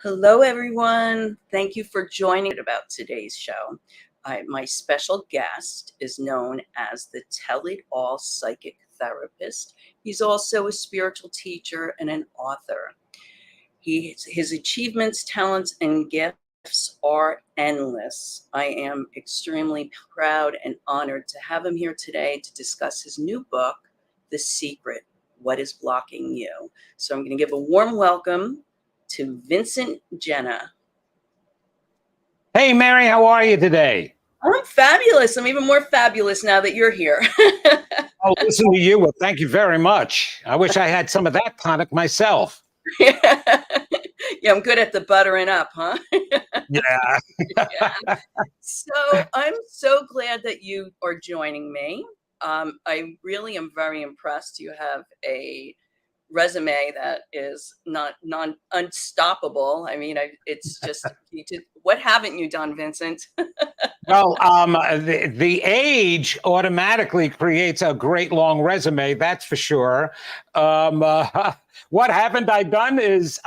Hello, everyone. Thank you for joining about today's show. My special guest is known as the Tell It All Psychic Therapist. He's also a spiritual teacher and an author. His achievements, talents, and gifts are endless. I am extremely proud and honored to have him here today to discuss his new book, The Secret: What is Blocking You? So I'm going to give a warm welcome to Vincent Genna. Hey, Mary, how are you today? I'm fabulous. I'm even more fabulous now that you're here. Oh, listen to you. Well, thank you very much. I wish I had some of that tonic myself. Yeah, I'm good at the buttering up, huh? Yeah. Yeah. So I'm so glad that you are joining me. I really am very impressed. You have a resume that is not unstoppable. I mean, it's just what haven't you done, Vincent? Well, the age automatically creates a great long resume, that's for sure. What haven't I done is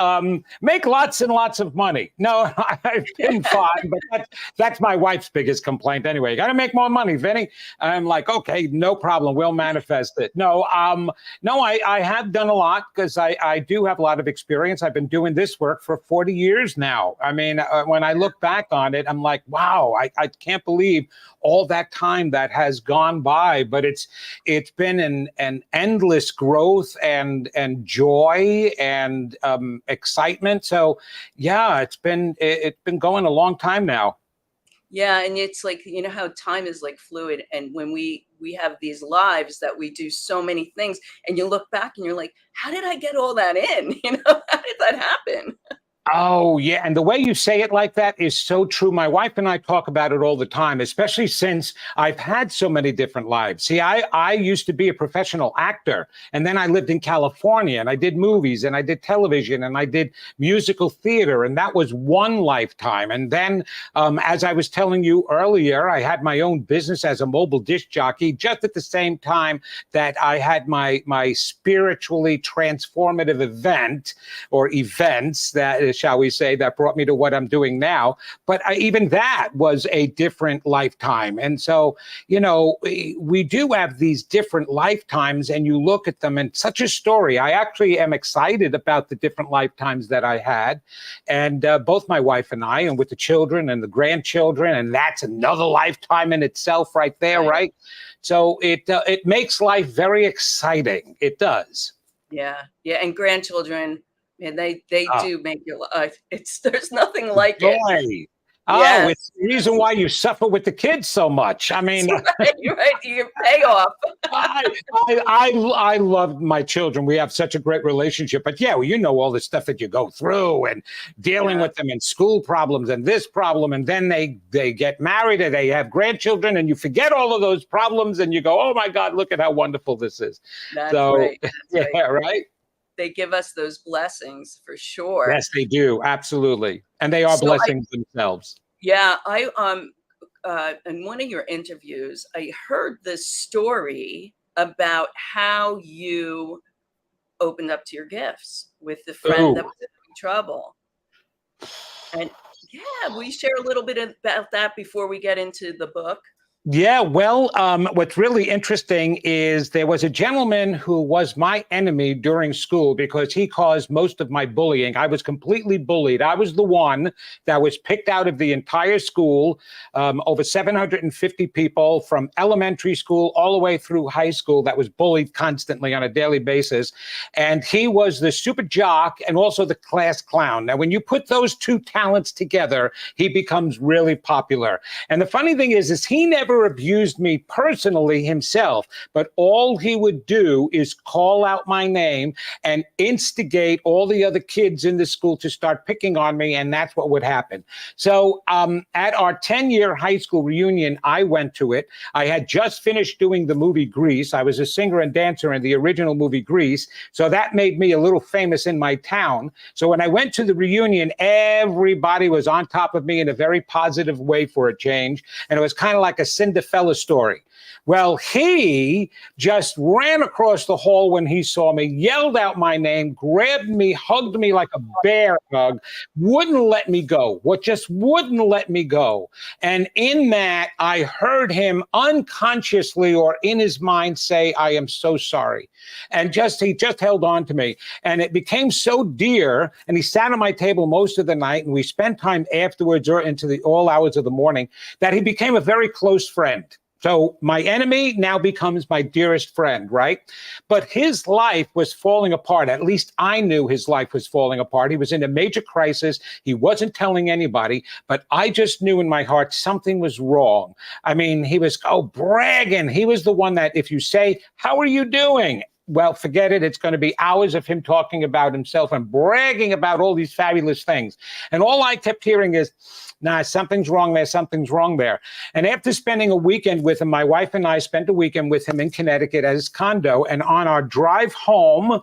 make lots and lots of money. No, I've been fine, but that's my wife's biggest complaint anyway. You got to make more money, Vinny. I'm like, okay, no problem. We'll manifest it. No, I have done a lot because I do have a lot of experience. I've been doing this work for 40 years now. I mean, when I look back on it, I'm like, wow, I can't believe all that time that has gone by. But it's been an endless growth and joy and excitement. So yeah, it's been going a long time now. Yeah, and it's like, how time is like fluid, and when we have these lives that we do so many things, and you look back and you're like, how did I get all that in? How did that happen? Oh, yeah. And the way you say it like that is so true. My wife and I talk about it all the time, especially since I've had so many different lives. See, I used to be a professional actor, and then I lived in California, and I did movies, and I did television, and I did musical theater, and that was one lifetime. And then, as I was telling you earlier, I had my own business as a mobile disc jockey, just at the same time that I had my spiritually transformative event or events that, shall we say, that brought me to what I'm doing now. But even that was a different lifetime. And so, we do have these different lifetimes, and you look at them and such a story. I actually am excited about the different lifetimes that I had. And both my wife and I, and with the children and the grandchildren, and that's another lifetime in itself right there, right? So it makes life very exciting. It does. Yeah. And grandchildren, and they do make your life. There's nothing like joy. it. Oh, it's the reason why you suffer with the kids so much. I mean, you're right. Your payoff. I love my children. We have such a great relationship. But yeah, well, all the stuff that you go through and dealing with them and school problems and this problem, and then they get married and they have grandchildren, and you forget all of those problems and you go, oh my God, look at how wonderful this is. That's right. That's right. They give us those blessings for sure. Yes, they do. Absolutely. And they are blessings themselves. Yeah. In one of your interviews, I heard this story about how you opened up to your gifts with the friend that was in trouble. And yeah, will you share a little bit about that before we get into the book? Yeah, well, what's really interesting is there was a gentleman who was my enemy during school because he caused most of my bullying. I was completely bullied. I was the one that was picked out of the entire school, over 750 people from elementary school all the way through high school that was bullied constantly on a daily basis. And he was the stupid jock and also the class clown. Now, when you put those two talents together, he becomes really popular. And the funny thing is he never abused me personally himself, but all he would do is call out my name and instigate all the other kids in the school to start picking on me, and that's what would happen. So at our 10-year high school reunion, I went to it. I had just finished doing the movie Grease. I was a singer and dancer in the original movie Grease, so that made me a little famous in my town. So when I went to the reunion, everybody was on top of me in a very positive way for a change, and it was kind of like a Cinderella story. Well, he just ran across the hall when he saw me, yelled out my name, grabbed me, hugged me like a bear hug, wouldn't let me go. Just wouldn't let me go. And in that, I heard him unconsciously or in his mind say, I am so sorry. And he just held on to me. And it became so dear. And he sat at my table most of the night, and we spent time afterwards or into all hours of the morning, that he became a very close friend. So my enemy now becomes my dearest friend, right? But his life was falling apart. At least I knew his life was falling apart. He was in a major crisis. He wasn't telling anybody, but I just knew in my heart something was wrong. I mean, he was bragging. He was the one that if you say, how are you doing? Well, forget it. It's going to be hours of him talking about himself and bragging about all these fabulous things. And all I kept hearing is, nah, something's wrong there, something's wrong there. And after spending a weekend with him, my wife and I spent a weekend with him in Connecticut at his condo. And on our drive home,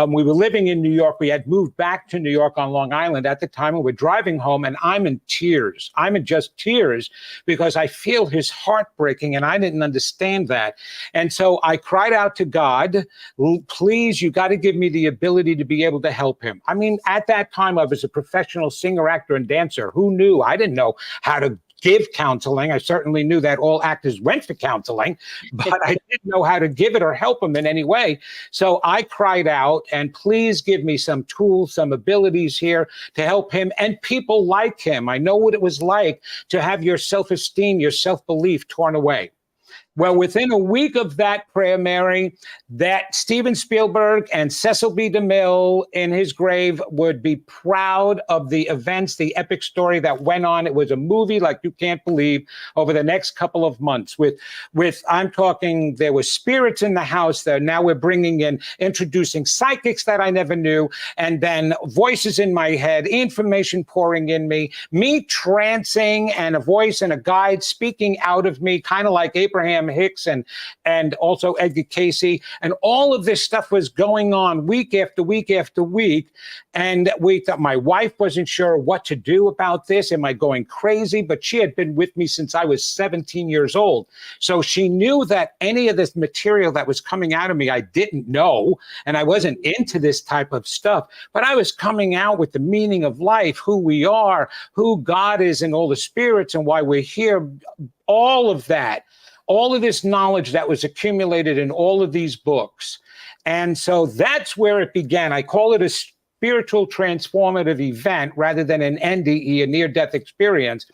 we were living in New York. We had moved back to New York on Long Island at the time, and we're driving home, and I'm in tears. I'm in just tears because I feel his heart breaking, and I didn't understand that. And so I cried out to God, please, you got to give me the ability to be able to help him. I mean, at that time, I was a professional singer, actor, and dancer. Who knew? I didn't know how to give counseling. I certainly knew that all actors went for counseling, but I didn't know how to give it or help them in any way. So I cried out, and please give me some tools, some abilities here to help him and people like him. I know what it was like to have your self-esteem, your self-belief torn away. Well, within a week of that prayer, Mary, that Steven Spielberg and Cecil B. DeMille in his grave would be proud of the events, the epic story that went on. It was a movie like you can't believe over the next couple of months with I'm talking, there were spirits in the house there. Now we're bringing in, introducing psychics that I never knew, and then voices in my head, information pouring in me trancing, and a voice and a guide speaking out of me, kind of like Abraham Hicks and also Edgar Casey, and all of this stuff was going on week after week after week. And we thought, my wife wasn't sure what to do about this. Am I going crazy? But she had been with me since I was 17 years old. So she knew that any of this material that was coming out of me, I didn't know. And I wasn't into this type of stuff, but I was coming out with the meaning of life, who we are, who God is, and all the spirits and why we're here, all of that. All of this knowledge that was accumulated in all of these books. And so that's where it began. I call it a spiritual transformative event rather than an NDE, a near-death experience.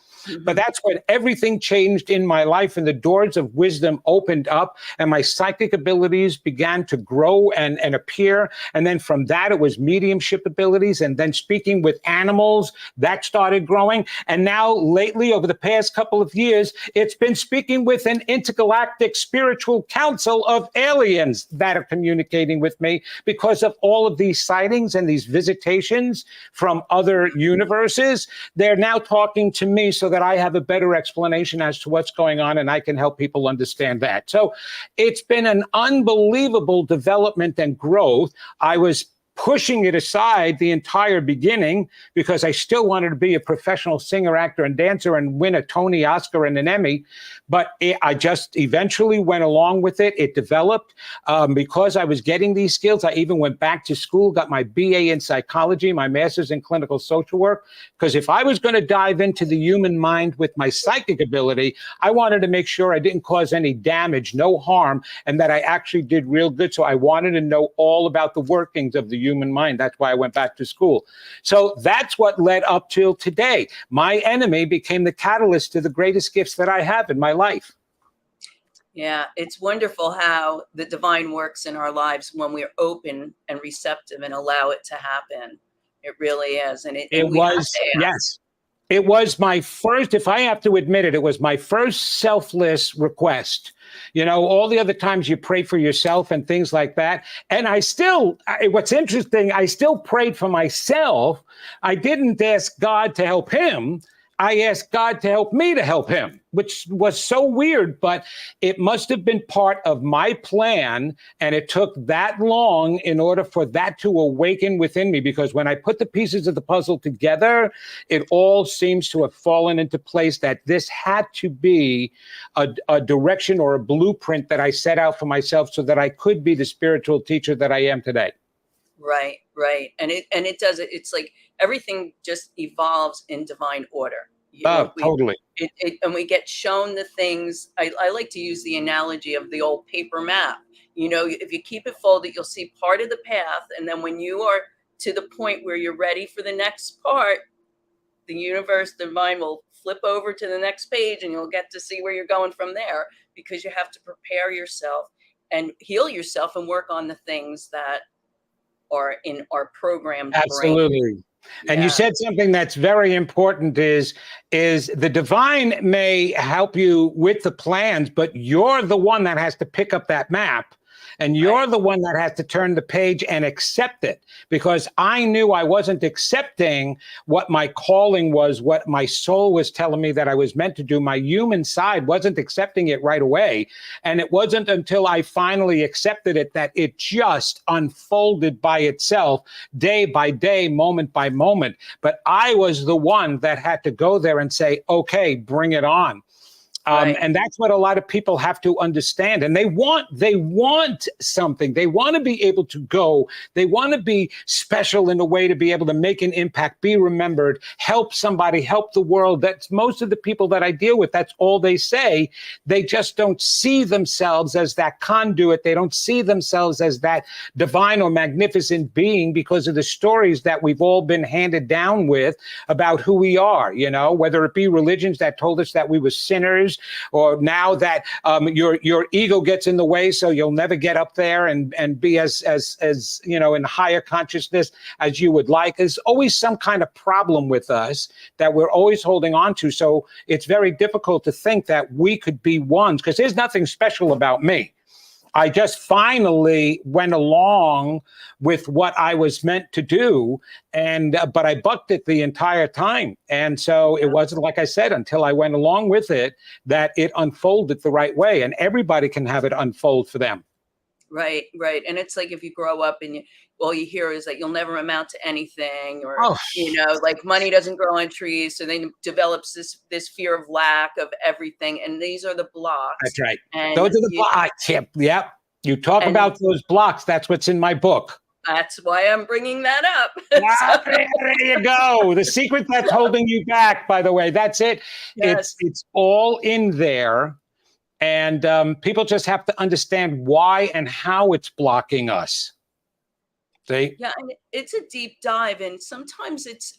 But that's when everything changed in my life, and the doors of wisdom opened up, and my psychic abilities began to grow and appear. And then from that, it was mediumship abilities, and then speaking with animals, that started growing. And now lately, over the past couple of years, it's been speaking with an intergalactic spiritual council of aliens that are communicating with me because of all of these sightings and these visitations from other universes. They're now talking to me so that I have a better explanation as to what's going on, and I can help people understand that. So it's been an unbelievable development and growth. I was pushing it aside the entire beginning because I still wanted to be a professional singer, actor, and dancer and win a Tony, Oscar, and an Emmy. But I just eventually went along with it. It developed because I was getting these skills. I even went back to school, got my BA in psychology, my master's in clinical social work. Because if I was going to dive into the human mind with my psychic ability, I wanted to make sure I didn't cause any damage, no harm, and that I actually did real good. So I wanted to know all about the workings of the human mind. That's why I went back to school. So that's what led up till today. My enemy became the catalyst to the greatest gifts that I have in my life. Yeah, it's wonderful how the divine works in our lives when we're open and receptive and allow it to happen. It really is. And it was, yes. It was my first, if I have to admit it, it was my first selfless request. You know, all the other times you pray for yourself and things like that. And I still, what's interesting, I still prayed for myself. I didn't ask God to help him. I asked God to help me to help him, which was so weird, but it must have been part of my plan. And it took that long in order for that to awaken within me, because when I put the pieces of the puzzle together, it all seems to have fallen into place, that this had to be a direction or a blueprint that I set out for myself so that I could be the spiritual teacher that I am today. Right, right. And it does it. It's like everything just evolves in divine order. Totally. And we get shown the things. I like to use the analogy of the old paper map. If you keep it folded, you'll see part of the path. And then when you are to the point where you're ready for the next part, the universe, the divine will flip over to the next page and you'll get to see where you're going from there, because you have to prepare yourself and heal yourself and work on the things that are in our programmed Absolutely. brain. And you said something that's very important is the divine may help you with the plans, but you're the one that has to pick up that map. And you're the one that has to turn the page and accept it, because I knew I wasn't accepting what my calling was, what my soul was telling me that I was meant to do. My human side wasn't accepting it right away. And it wasn't until I finally accepted it that it just unfolded by itself, day by day, moment by moment. But I was the one that had to go there and say, okay, bring it on. And that's what a lot of people have to understand. And they want something. They want to be able to go. They want to be special in a way to be able to make an impact, be remembered, help somebody, help the world. That's most of the people that I deal with. That's all they say. They just don't see themselves as that conduit. They don't see themselves as that divine or magnificent being because of the stories that we've all been handed down with about who we are, whether it be religions that told us that we were sinners, or now that your ego gets in the way, so you'll never get up there and be as in higher consciousness as you would like. There's always some kind of problem with us that we're always holding on to. So it's very difficult to think that we could be ones, because there's nothing special about me. I just finally went along with what I was meant to do, but I bucked it the entire time. And so it wasn't, like I said, until I went along with it that it unfolded the right way, and everybody can have it unfold for them. Right, right. And it's like if you grow up and all you hear is that you'll never amount to anything, or like money doesn't grow on trees, so then develops this fear of lack of everything, and these are the blocks. That's right. And those are the blocks. Yep. You talk about those blocks. That's what's in my book. That's why I'm bringing that up. There you go. The secret that's holding you back, by the way. That's it. Yes. It's all in there. And people just have to understand why and how it's blocking us. See? Yeah, and it's a deep dive. And sometimes it's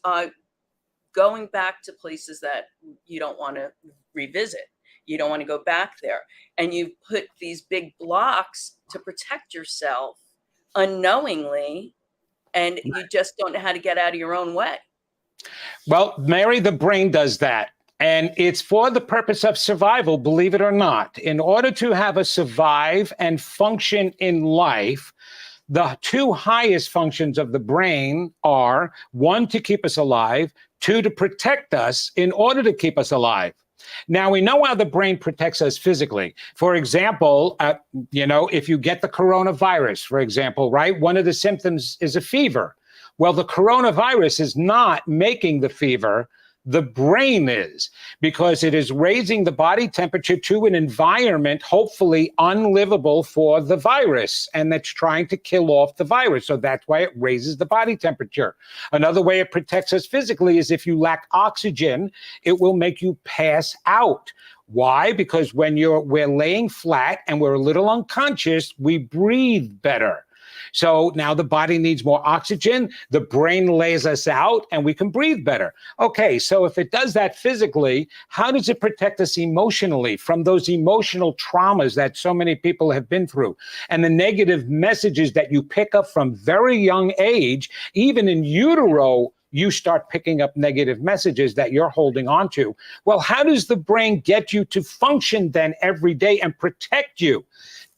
going back to places that you don't want to revisit. You don't want to go back there. And you put these big blocks to protect yourself unknowingly, and you just don't know how to get out of your own way. Well, Mary, the brain does that. And it's for the purpose of survival, believe it or not. In order to have a survive and function in life, the two highest functions of the brain are, one, to keep us alive, two, to protect us in order to keep us alive. Now, we know how the brain protects us physically. For example, if you get the coronavirus, for example, right, one of the symptoms is a fever. Well, the coronavirus is not making the fever. The brain is, because it is raising the body temperature to an environment hopefully unlivable for the virus, and that's trying to kill off the virus. So that's why it raises the body temperature. Another way it protects us physically is if you lack oxygen, it will make you pass out. Why? Because when we're laying flat and we're a little unconscious, we breathe better. So now the body needs more oxygen, the brain lays us out, and we can breathe better. Okay, so if it does that physically, how does it protect us emotionally from those emotional traumas that so many people have been through? And the negative messages that you pick up from very young age, even in utero, you start picking up negative messages that you're holding on to. Well, how does the brain get you to function then every day and protect you?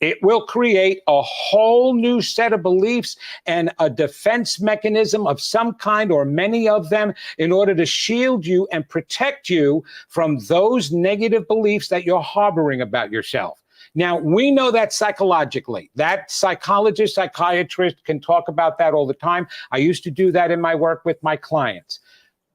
It will create a whole new set of beliefs and a defense mechanism of some kind or many of them in order to shield you and protect you from those negative beliefs that you're harboring about yourself. Now, we know that psychologically. That psychologist, psychiatrist can talk about that all the time. I used to do that in my work with my clients.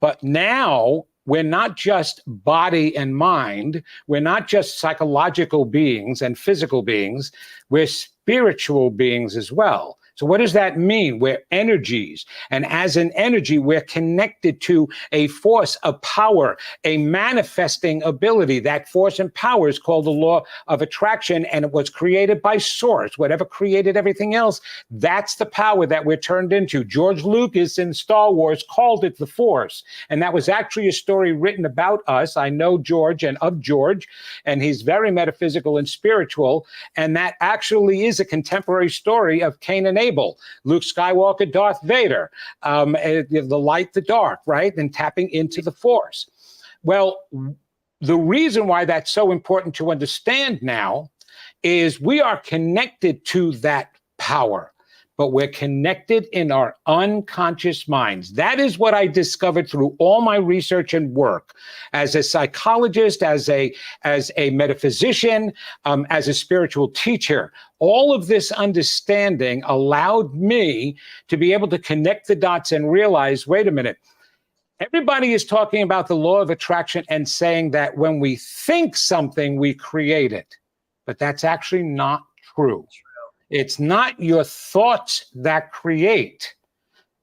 But now we're not just body and mind. We're not just psychological beings and physical beings. We're spiritual beings as well. So what does that mean? We're energies. And as an energy, we're connected to a force, a power, a manifesting ability. That force and power is called the law of attraction, and it was created by Source. Whatever created everything else, that's the power that we're turned into. George Lucas in Star Wars called it the Force. And that was actually a story written about us. I know George and of George, and he's very metaphysical and spiritual. And that actually is a contemporary story of Cain and Abel, Luke Skywalker, Darth Vader, the light, the dark, right? And tapping into the force. Well, the reason why that's so important to understand now is we are connected to that power, but we're connected in our unconscious minds. That is what I discovered through all my research and work as a psychologist, as a metaphysician, as a spiritual teacher. All of this understanding allowed me to be able to connect the dots and realize, wait a minute, everybody is talking about the law of attraction and saying that when we think something, we create it. But that's actually not true. It's not your thoughts that create.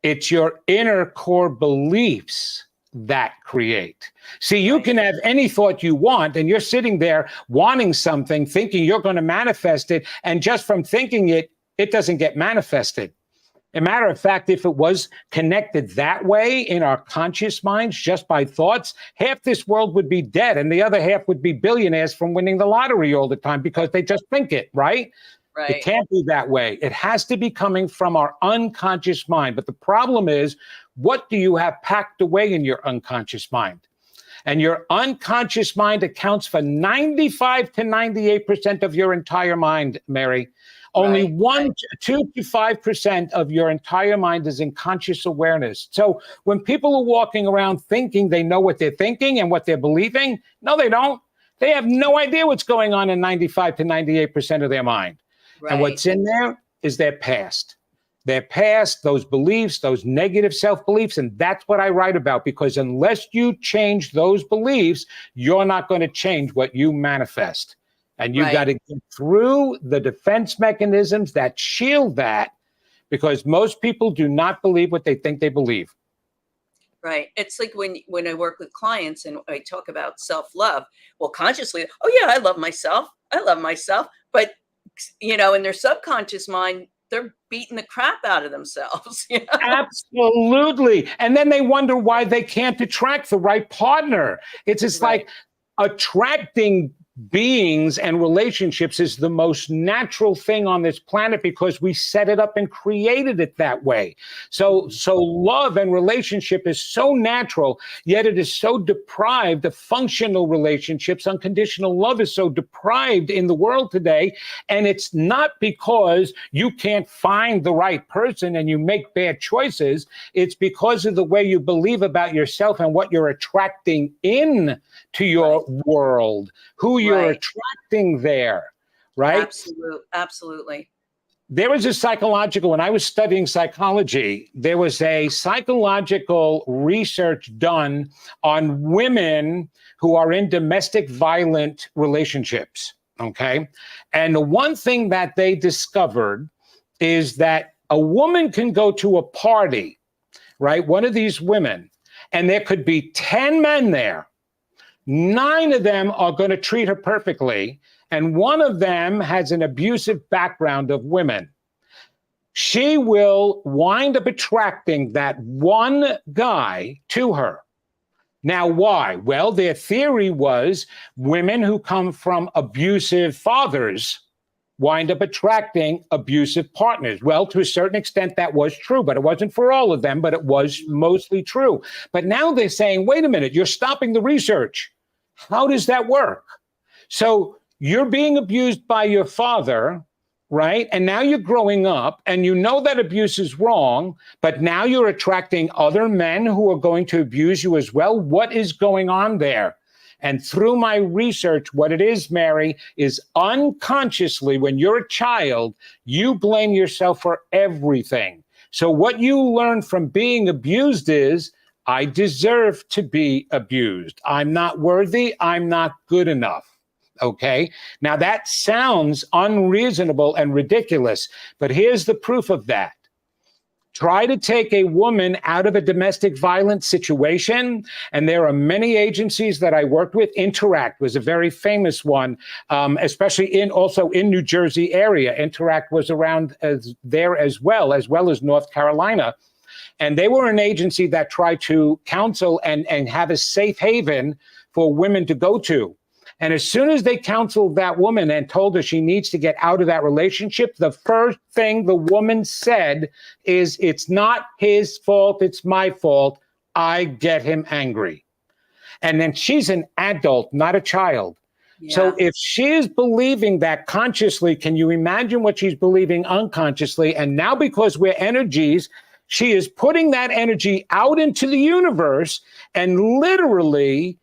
It's your inner core beliefs that create. See, you can have any thought you want, and you're sitting there wanting something, thinking you're going to manifest it, and just from thinking it, it doesn't get manifested. As a matter of fact, if it was connected that way in our conscious minds, just by thoughts, half this world would be dead, and the other half would be billionaires from winning the lottery all the time because they just think it, right? Right. It can't be that way. It has to be coming from our unconscious mind. But the problem is, what do you have packed away in your unconscious mind? And your unconscious mind accounts for 95 to 98% of your entire mind, Mary. Only 2 to 5% of your entire mind is in conscious awareness. So when people are walking around thinking they know what they're thinking and what they're believing, no, they don't. They have no idea what's going on in 95 to 98% of their mind. Right. And what's in there is their past. Their past, those beliefs, those negative self-beliefs. And that's what I write about, because unless you change those beliefs, you're not going to change what you manifest. And you've got to get through the defense mechanisms that shield that, because most people do not believe what they think they believe. Right. It's like when I work with clients and I talk about self-love, well, consciously, oh yeah, I love myself. I love myself. But you know, in their subconscious mind, they're beating the crap out of themselves. You know? Absolutely. And then they wonder why they can't attract the right partner. It's just like attracting beings and relationships is the most natural thing on this planet because we set it up and created it that way. So love and relationship is so natural, yet it is so deprived of functional relationships. Unconditional love is so deprived in the world today. And it's not because you can't find the right person and you make bad choices. It's because of the way you believe about yourself and what you're attracting in to your world, who you're attracting there, right? Absolutely. There was a psychological, when I was studying psychology, there was a psychological research done on women who are in domestic violent relationships, okay? And the one thing that they discovered is that a woman can go to a party, right? One of these women, and there could be 10 men there. 9 of them are going to treat her perfectly, and one of them has an abusive background of women. She will wind up attracting that one guy to her. Now, why? Well, their theory was women who come from abusive fathers wind up attracting abusive partners. Well, to a certain extent, that was true, but it wasn't for all of them, but it was mostly true. But now they're saying, wait a minute, you're stopping the research. How does that work? So you're being abused by your father, right? And now you're growing up and you know that abuse is wrong, but now you're attracting other men who are going to abuse you as well. What is going on there? And through my research, what it is, Mary, is unconsciously, when you're a child, you blame yourself for everything. So what you learn from being abused is, I deserve to be abused. I'm not worthy. I'm not good enough. Okay. Now that sounds unreasonable and ridiculous, but here's the proof of that. Try to take a woman out of a domestic violence situation. And there are many agencies that I worked with. Interact was a very famous one, especially also in New Jersey area. Interact was around there as well as North Carolina. And they were an agency that tried to counsel and have a safe haven for women to go to. And as soon as they counseled that woman and told her she needs to get out of that relationship, the first thing the woman said is, it's not his fault, it's my fault. I get him angry. And then she's an adult, not a child. Yeah. So if she is believing that consciously, can you imagine what she's believing unconsciously? And now, because we're energies, she is putting that energy out into the universe and literally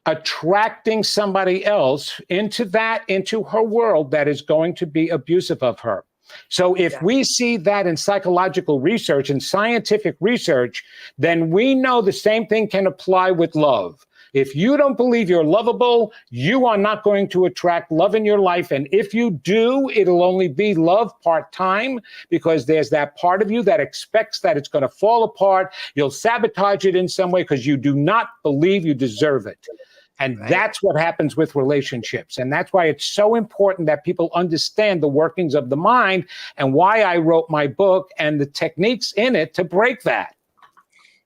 attracting somebody else into her world that is going to be abusive of her. So if we see that in psychological research and scientific research, then we know the same thing can apply with love. If you don't believe you're lovable, you are not going to attract love in your life. And if you do, it'll only be love part-time, because there's that part of you that expects that it's going to fall apart. You'll sabotage it in some way because you do not believe you deserve it. And that's what happens with relationships. And that's why it's so important that people understand the workings of the mind and why I wrote my book and the techniques in it to break that.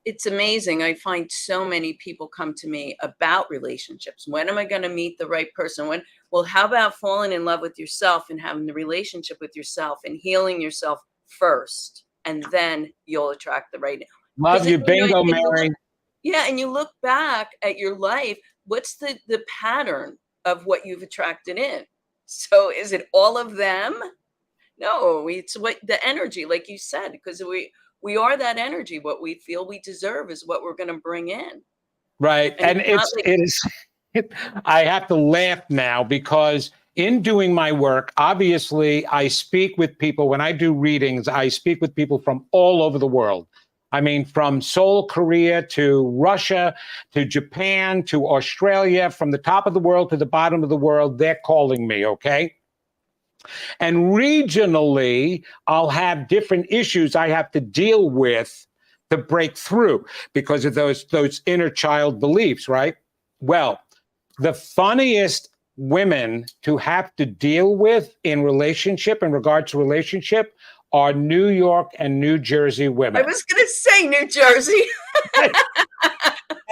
It's amazing. I find so many people come to me about relationships. When am I going to meet the right person? Well, how about falling in love with yourself and having the relationship with yourself and healing yourself first, and then you'll attract the right. Love you, bingo, Mary. And you look back at your life. What's the pattern of what you've attracted in? So is it all of them? No, it's what the energy, like you said, because we are that energy. What we feel we deserve is what we're going to bring in. Right. And I have to laugh now because in doing my work, obviously I speak with people. When I do readings, I speak with people from all over the world. I mean, from Seoul, Korea, to Russia, to Japan, to Australia, from the top of the world to the bottom of the world, they're calling me, okay? And regionally, I'll have different issues I have to deal with to break through because of those inner child beliefs, right? Well, the funniest women to have to deal with in regard to relationship, are New York and New Jersey women. I was going to say New Jersey.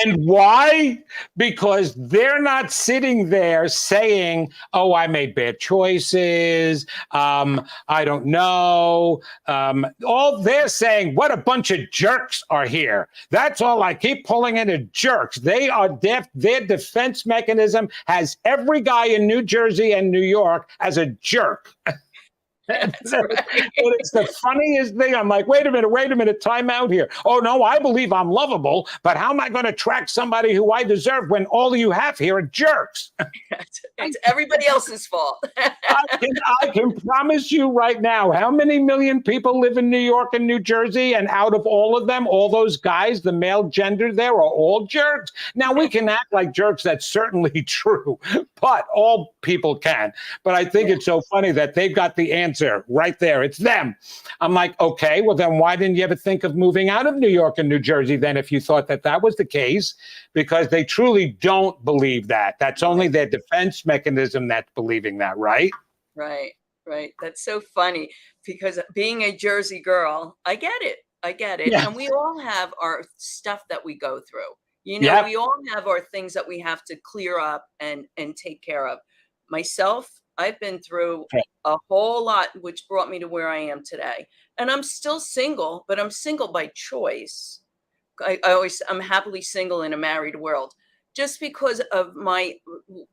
And why? Because they're not sitting there saying, oh, I made bad choices. I don't know. All they're saying, what a bunch of jerks are here. That's all. I keep pulling into jerks. They are deaf. Their defense mechanism has every guy in New Jersey and New York as a jerk. It's the funniest thing. I'm like, wait a minute, time out here. Oh, no, I believe I'm lovable, but how am I going to attract somebody who I deserve when all you have here are jerks? It's everybody else's fault. I can promise you right now, how many million people live in New York and New Jersey? And out of all of them, all those guys, the male gender there are all jerks. Now, we can act like jerks. That's certainly true, but all people can. But I think it's so funny that they've got the answer right there. It's them. I'm like, okay, well, then why didn't you ever think of moving out of New York and New Jersey then if you thought that was the case? Because they truly don't believe that. That's only their defense mechanism that's believing that, right? Right. That's so funny because being a Jersey girl, I get it. Yeah. And we all have our stuff that we go through. We all have our things that we have to clear up and take care of. Myself, I've been through a whole lot, which brought me to where I am today. And I'm still single, but I'm single by choice. I'm happily single in a married world, just because of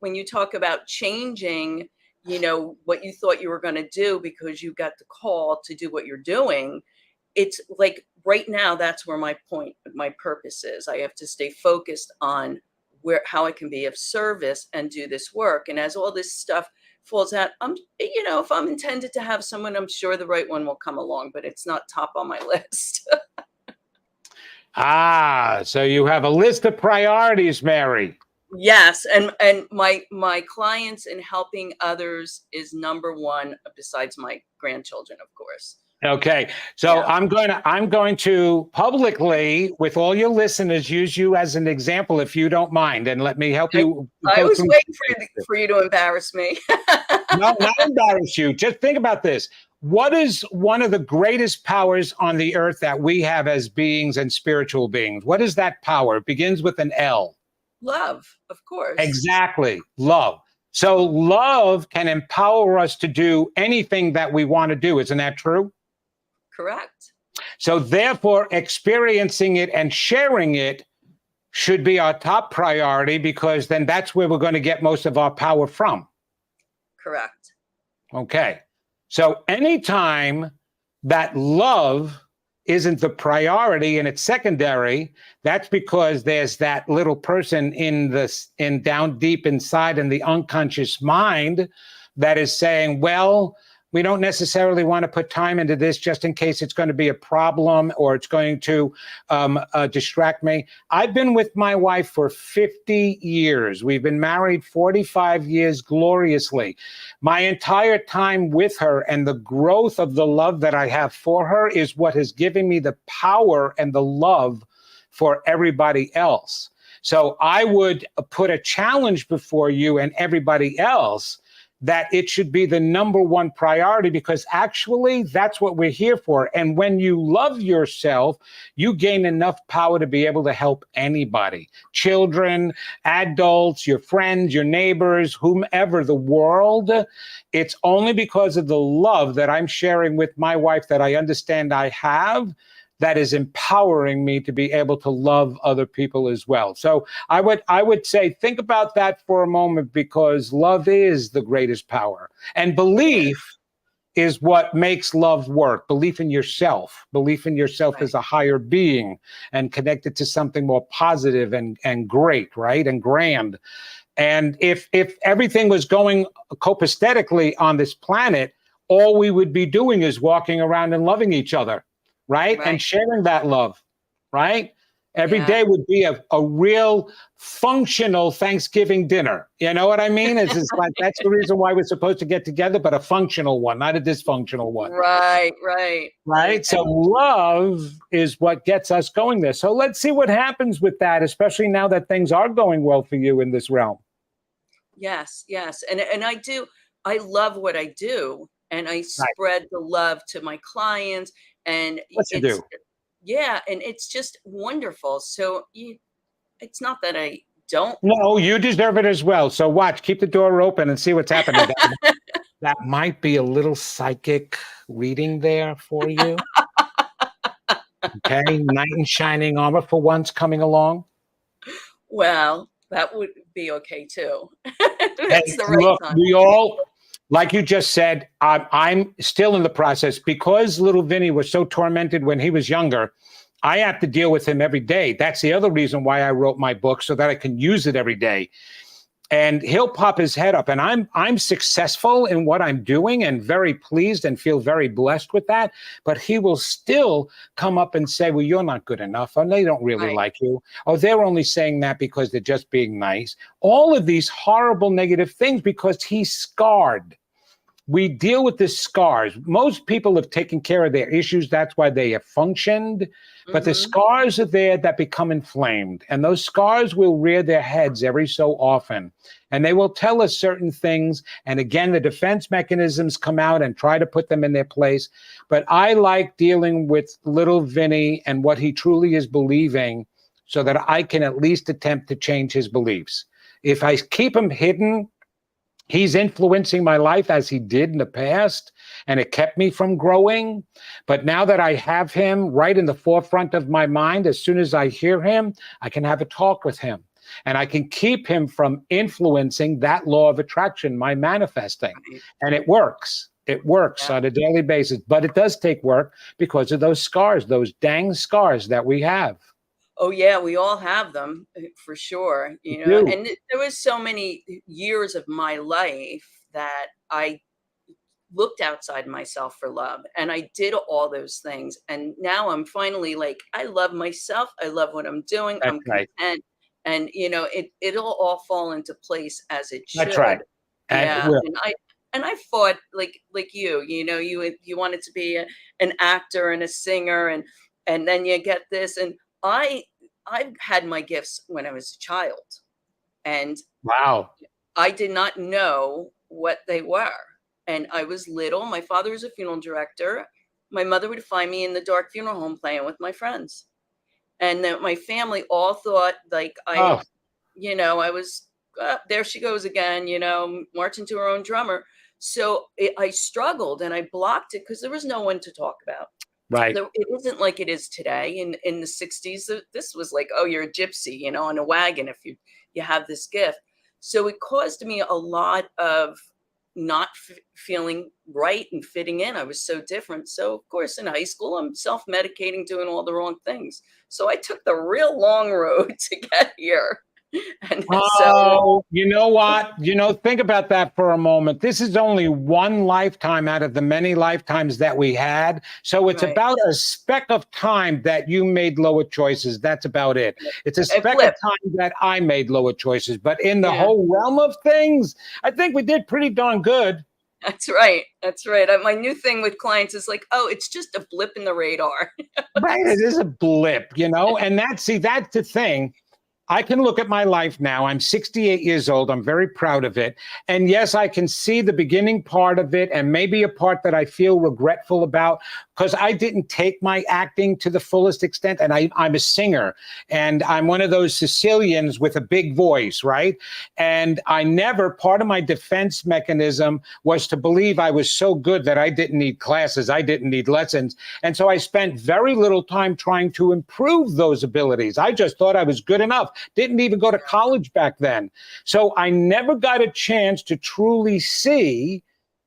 when you talk about changing what you thought you were going to do because you got the call to do what you're doing. It's like right now, that's where my purpose is. I have to stay focused on how I can be of service and do this work. And as all this stuff falls out, if I'm intended to have someone, I'm sure the right one will come along, but it's not top on my list. So you have a list of priorities, Mary. Yes, and my clients and helping others is number one, besides my grandchildren, of course. Okay, so yeah. I'm going to publicly, with all your listeners, use you as an example, if you don't mind, and let me help you. I was waiting for you to embarrass me. No, not embarrass you. Just think about this. What is one of the greatest powers on the earth that we have as beings and spiritual beings? What is that power? It begins with an L. Love, of course. Exactly, love. So love can empower us to do anything that we want to do. Isn't that true? Correct. So therefore, experiencing it and sharing it should be our top priority, because then that's where we're going to get most of our power from. Correct. Okay. So anytime that love isn't the priority and it's secondary, that's because there's that little person in down deep inside in the unconscious mind that is saying, well, we don't necessarily want to put time into this just in case it's going to be a problem or it's going to distract me. I've been with my wife for 50 years. We've been married 45 years gloriously. My entire time with her and the growth of the love that I have for her is what has given me the power and the love for everybody else. So I would put a challenge before you and everybody else that it should be the number one priority, because actually that's what we're here for. And when you love yourself, you gain enough power to be able to help anybody, children, adults, your friends, your neighbors, whomever, the world. It's only because of the love that I'm sharing with my wife that I understand I have that is empowering me to be able to love other people as well. So I would say, think about that for a moment, because love is the greatest power. And belief is what makes love work. Belief in yourself. Belief in yourself as a higher being and connected to something more positive and great, right? And grand. And if everything was going copacetically on this planet, all we would be doing is walking around and loving each other. Right? And sharing that love, right? Every day would be a real functional Thanksgiving dinner. You know what I mean? It's just like, that's the reason why we're supposed to get together, but a functional one, not a dysfunctional one. Right? So love is what gets us going there. So let's see what happens with that, especially now that things are going well for you in this realm. Yes. And I love what I do. And I spread the love to my clients. And yeah, and it's just wonderful. So it's not that I don't. No, you deserve it as well. So watch, keep the door open and see what's happening. That might be a little psychic reading there for you. Okay, knight in shining armor for once coming along. Well, that would be okay too. That's the right time. We all. Like you just said, I'm still in the process, because little Vinny was so tormented when he was younger. I have to deal with him every day. That's the other reason why I wrote my book, so that I can use it every day. And he'll pop his head up, and I'm successful in what I'm doing and very pleased and feel very blessed with that. But he will still come up and say, well, you're not good enough. And they don't really like you. Oh, they're only saying that because they're just being nice. All of these horrible negative things, because he's scarred. We deal with the scars. Most people have taken care of their issues. That's why they have functioned. But the scars are there that become inflamed. And those scars will rear their heads every so often. And they will tell us certain things. And again, the defense mechanisms come out and try to put them in their place. But I like dealing with little Vinny and what he truly is believing, so that I can at least attempt to change his beliefs. If I keep him hidden, he's influencing my life as he did in the past, and it kept me from growing. But now that I have him right in the forefront of my mind, as soon as I hear him, I can have a talk with him. and I can keep him from influencing that law of attraction, my manifesting. Right. And it works. It works on a daily basis, but it does take work because of those scars, those dang scars that we have. Oh yeah, we all have them for sure, We you know, do. and there was so many years of my life that I looked outside myself for love, and I did all those things. And now I'm finally like, I love myself. I love what I'm doing. That's I'm right. content. And it'll all fall into place as it That's right. should. And it Yeah. will. And I fought like you wanted to be an actor and a singer, and then you get this. And I had my gifts when I was a child, and Wow. I did not know what they were. And I was little. My father was a funeral director. My mother would find me in the dark funeral home playing with my friends. And then my family all thought like Oh, I was, there she goes again, marching to her own drummer. So I struggled and I blocked it because there was no one to talk about. right. It isn't like it is today. In the 60s, this was like, oh, you're a gypsy, on a wagon if you have this gift. So it caused me a lot of not feeling right and fitting in. I was so different. So of course, in high school, I'm self-medicating, doing all the wrong things. So I took the real long road to get here. And so Oh, you know what? Think about that for a moment. This is only one lifetime out of the many lifetimes that we had. So it's right, about a speck of time that you made lower choices. That's about it. It's a a speck of blip. time that I made lower choices. But in the Yeah, whole realm of things, I think we did pretty darn good. that's right. That's right. My new thing with clients is like, oh, it's just a blip in the radar. Right. It is a blip, and that's the thing. I can look at my life now. I'm 68 years old. I'm very proud of it. And yes, I can see the beginning part of it and maybe a part that I feel regretful about because I didn't take my acting to the fullest extent. And I'm a singer and I'm one of those Sicilians with a big voice, right? And part of my defense mechanism was to believe I was so good that I didn't need classes. I didn't need lessons. And so I spent very little time trying to improve those abilities. I just thought I was good enough. Didn't even go to college back then. So I never got a chance to truly see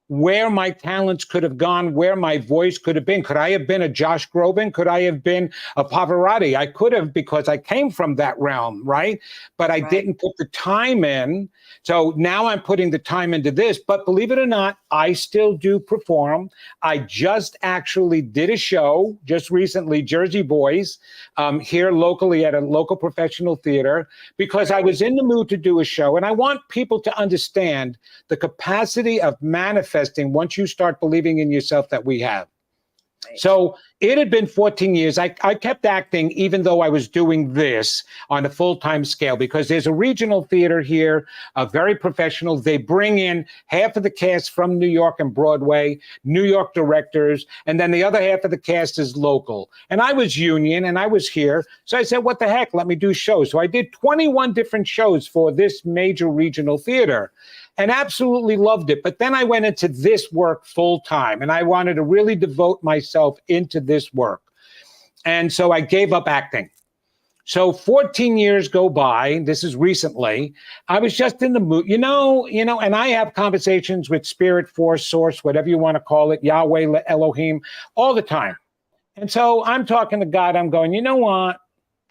where my talents could have gone, where my voice could have been. Could I have been a Josh Groban? Could I have been a Pavarotti? I could have because I came from that realm, right? But I didn't put the time in. So now I'm putting the time into this. But believe it or not, I still do perform. I just actually did a show just recently, Jersey Boys, here locally at a local professional theater, because I was in the mood to do a show. And I want people to understand the capacity of manifesting once you start believing in yourself that we have. Right. So it had been 14 years. I kept acting even though I was doing this on a full-time scale because there's a regional theater here, very professional. They bring in half of the cast from New York and Broadway, New York directors, and then the other half of the cast is local. And I was union and I was here. So I said, what the heck, let me do shows. So I did 21 different shows for this major regional theater and absolutely loved it. But then I went into this work full time and I wanted to really devote myself into this work. And so I gave up acting. So 14 years go by. This is recently. I was just in the mood, and I have conversations with spirit, force, source, whatever you want to call it, Yahweh, Elohim, all the time. And so I'm talking to God. I'm going, you know what?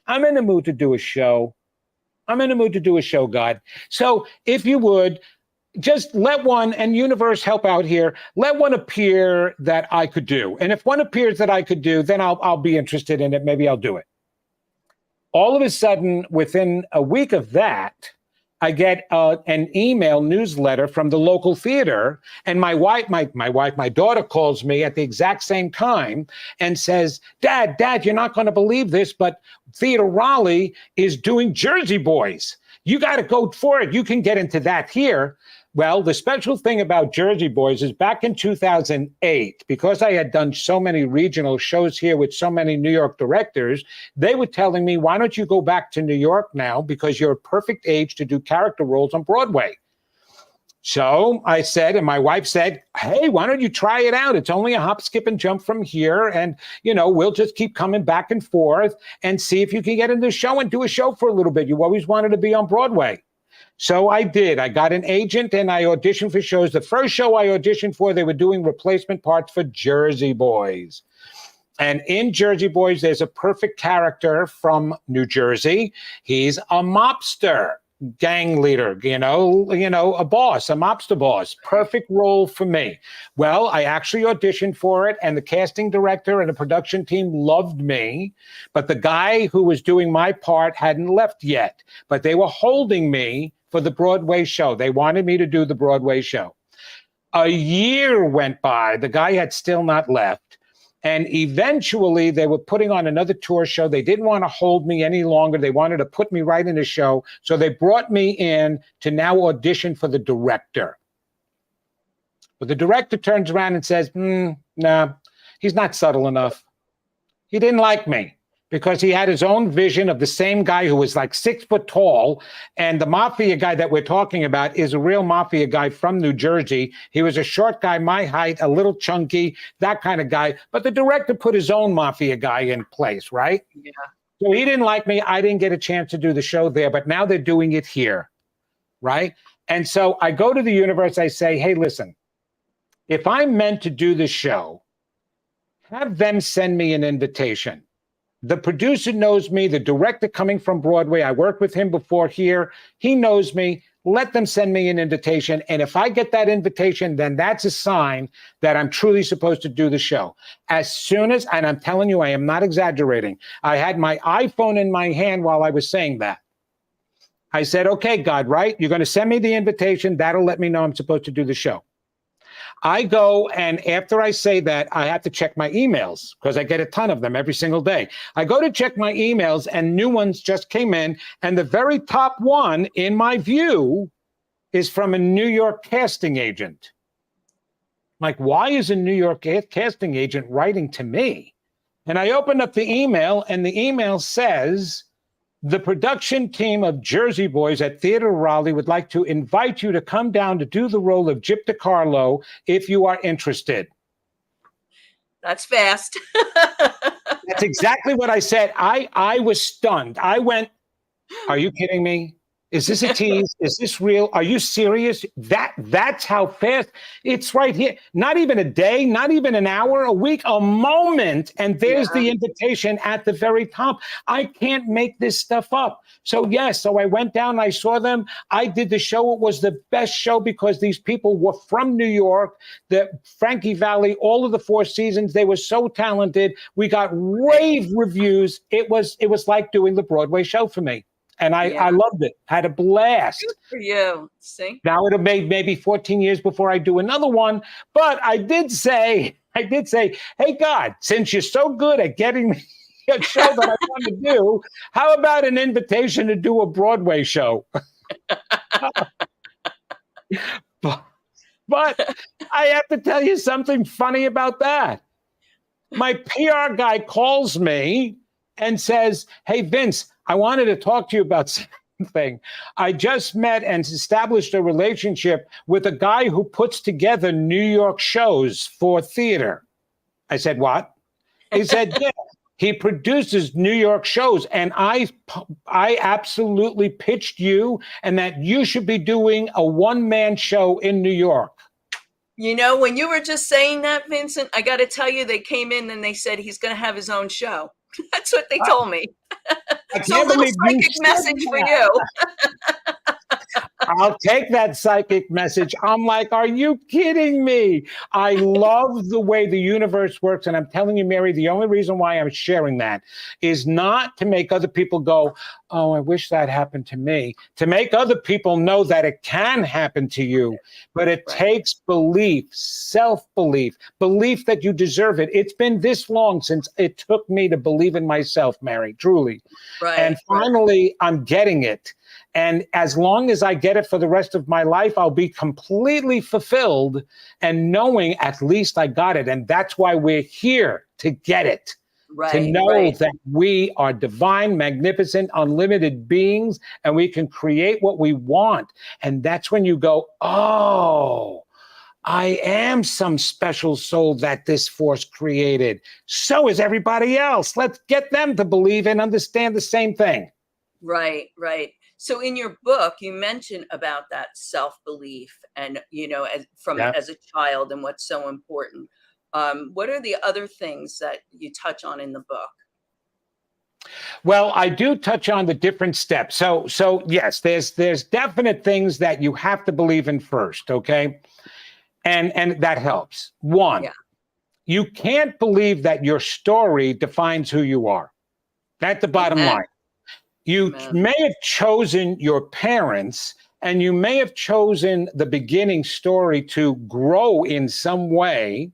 I'm in the mood to do a show. God. So if you would, just let one, and universe help out here, let one appear that I could do. And if one appears that I could do, then I'll be interested in it. Maybe I'll do it. All of a sudden, within a week of that, I get an email newsletter from the local theater. And my daughter calls me at the exact same time and says, Dad, you're not going to believe this, but Theater Raleigh is doing Jersey Boys. You got to go for it. You can get into that here. Well, the special thing about Jersey Boys is back in 2008, because I had done so many regional shows here with so many New York directors, they were telling me, why don't you go back to New York now? Because you're a perfect age to do character roles on Broadway. So I said, and my wife said, hey, why don't you try it out? It's only a hop, skip, and jump from here. And, we'll just keep coming back and forth and see if you can get in the show and do a show for a little bit. You always wanted to be on Broadway. So I did. I got an agent and I auditioned for shows. The first show I auditioned for, they were doing replacement parts for Jersey Boys. And in Jersey Boys, there's a perfect character from New Jersey. He's a mobster. Gang leader, a boss, a mobster boss. Perfect role for me. Well, I actually auditioned for it, and the casting director and the production team loved me, but the guy who was doing my part hadn't left yet. But they were holding me for the Broadway show. They wanted me to do the Broadway show. A year went by. The guy had still not left. And eventually they were putting on another tour show. They didn't want to hold me any longer. They wanted to put me right in the show. So they brought me in to now audition for the director. But the director turns around and says, no, he's not subtle enough. He didn't like me because he had his own vision of the same guy who was like 6 foot tall. And the mafia guy that we're talking about is a real mafia guy from New Jersey. He was a short guy, my height, a little chunky, that kind of guy. But the director put his own mafia guy in place, right? Yeah. So he didn't like me. I didn't get a chance to do the show there, but now they're doing it here, right? And so I go to the universe. I say, hey, listen, if I'm meant to do the show, have them send me an invitation. The producer knows me, the director coming from Broadway. I worked with him before here. He knows me. Let them send me an invitation. And if I get that invitation, then that's a sign that I'm truly supposed to do the show. As soon as, and I'm telling you, I am not exaggerating. I had my iPhone in my hand while I was saying that. I said, okay, God, right? You're going to send me the invitation. That'll let me know I'm supposed to do the show. I go, and after I say that, I have to check my emails because I get a ton of them every single day. I go to check my emails, and new ones just came in, and the very top one, in my view, is from a New York casting agent. Like, why is a New York casting agent writing to me? And I open up the email, and the email says, the production team of Jersey Boys at Theater Raleigh would like to invite you to come down to do the role of Gyp DeCarlo if you are interested. That's fast. That's exactly what I said. I was stunned. I went, are you kidding me? Is this a tease? Is this real? Are you serious? That's how fast. It's right here. Not even a day, not even an hour, a week, a moment. And there's the invitation at the very top. I can't make this stuff up. So yes, so I went down, I saw them. I did the show. It was the best show because these people were from New York, the Frankie Valli, all of the 4 seasons. They were so talented. We got rave reviews. It was like doing the Broadway show for me. And I loved it. Had a blast. Good for you. See? Now it'll be maybe 14 years before I do another one. But I did say, hey, God, since you're so good at getting me a show that I want to do, how about an invitation to do a Broadway show? But I have to tell you something funny about that. My PR guy calls me and says, hey, Vince, I wanted to talk to you about something. I just met and established a relationship with a guy who puts together New York shows for theater. I said, what? He said, yeah, he produces New York shows. And I absolutely pitched you and that you should be doing a one-man show in New York. You know, when you were just saying that, Vincent, I got to tell you, they came in and they said he's going to have his own show. That's what they told me. So a little psychic message for you. I'll take that psychic message. I'm like, are you kidding me? I love the way the universe works. And I'm telling you, Mary, the only reason why I'm sharing that is not to make other people go, oh, I wish that happened to me. To make other people know that it can happen to you. But it takes belief, self-belief, belief that you deserve it. It's been this long since it took me to believe in myself, Mary, truly. Right. And finally, I'm getting it. And as long as I get it for the rest of my life, I'll be completely fulfilled and knowing at least I got it. And that's why we're here, to get it. to Right, know right, that we are divine, magnificent, unlimited beings, and we can create what we want. And that's when you go, oh, I am some special soul that this force created. So is everybody else. Let's get them to believe and understand the same thing. right, right. So in your book, you mention about that self-belief and, Yeah. as a child and what's so important. What are the other things that you touch on in the book? Well, I do touch on the different steps. So yes, there's definite things that you have to believe in first, okay? And that helps. One, Yeah. you can't believe that your story defines who you are. That's the bottom Amen. line. You Amen. may have chosen your parents and you may have chosen the beginning story to grow in some way,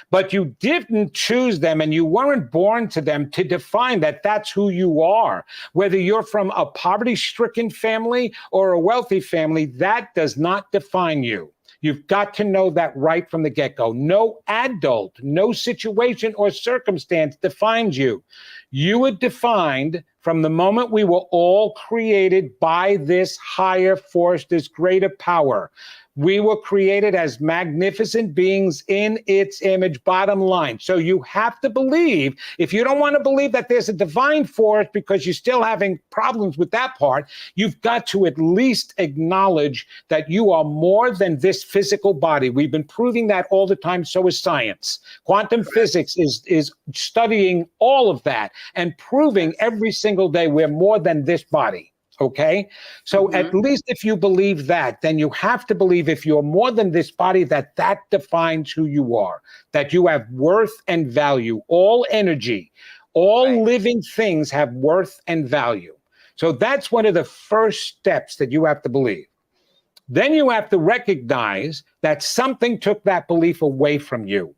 but you didn't choose them and you weren't born to them to define that that's who you are. Whether you're from a poverty-stricken family or a wealthy family, that does not define you. You've got to know that right from the get-go. No adult, no situation or circumstance defines you. You were defined from the moment we were all created by this higher force, this greater power. We were created as magnificent beings in its image, bottom line. So you have to believe, if you don't want to believe that there's a divine force because you're still having problems with that part, you've got to at least acknowledge that you are more than this physical body. We've been proving that all the time, so is science. Quantum physics is studying all of that and proving every single day we're more than this body. Okay, so at least if you believe that, then you have to believe if you're more than this body, that defines who you are, that you have worth and value. All energy, all living things have worth and value. So that's one of the first steps that you have to believe. Then you have to recognize that something took that belief away from you,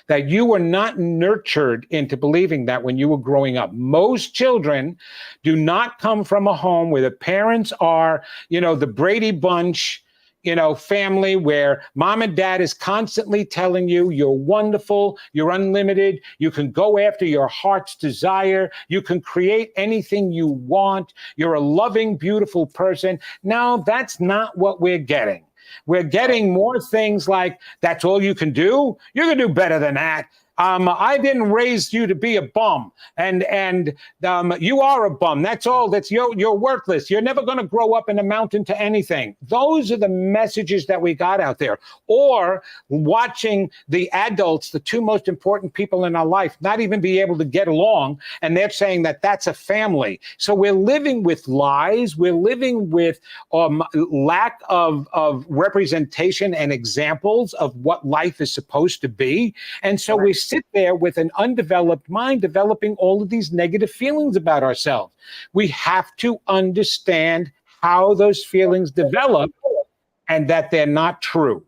that you were not nurtured into believing that when you were growing up. Most children do not come from a home where the parents are, the Brady Bunch, family where mom and dad is constantly telling you you're wonderful, you're unlimited, you can go after your heart's desire, you can create anything you want, you're a loving, beautiful person. No, that's not what we're getting. We're getting more things like, that's all you can do? You can do better than that. I didn't raise you to be a bum, and you are a bum. That's all. That's you're worthless. You're never going to grow up and amount into anything. Those are the messages that we got out there. Or watching the adults, the two most important people in our life, not even be able to get along, and they're saying that that's a family. So we're living with lies. We're living with lack of representation and examples of what life is supposed to be, and so we sit there with an undeveloped mind developing all of these negative feelings about ourselves. We have to understand how those feelings develop and that they're not true.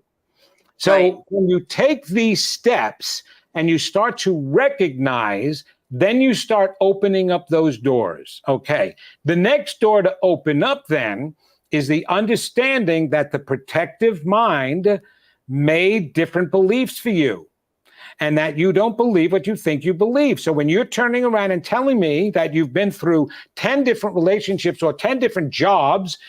So when you take these steps and you start to recognize, then you start opening up those doors. Okay. The next door to open up then is the understanding that the protective mind made different beliefs for you, and that you don't believe what you think you believe. So when you're turning around and telling me that you've been through 10 different relationships or 10 different jobs,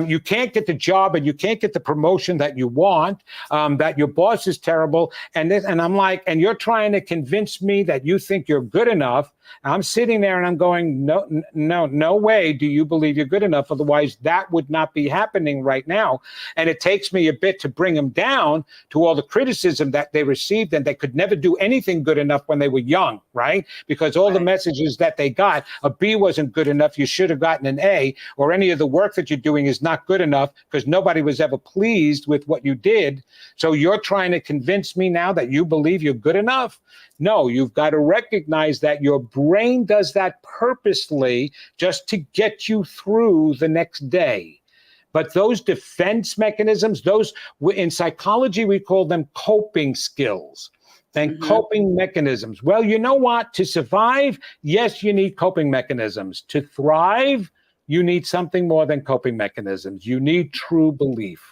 you can't get the job and you can't get the promotion that you want, that your boss is terrible, and I'm like, and you're trying to convince me that you think you're good enough. I'm sitting there and I'm going, no way do you believe you're good enough. Otherwise, that would not be happening right now. And it takes me a bit to bring them down to all the criticism that they received, and they could never do anything good enough when they were young, right? Because all the messages that they got, a B wasn't good enough, you should have gotten an A, or any of the work that you're doing is not good enough because nobody was ever pleased with what you did. So you're trying to convince me now that you believe you're good enough? No, you've got to recognize that your brain does that purposely just to get you through the next day. But those defense mechanisms, those in psychology, we call them coping skills and coping mechanisms. Well, you know what? To survive, yes, you need coping mechanisms. To thrive, you need something more than coping mechanisms. You need true belief.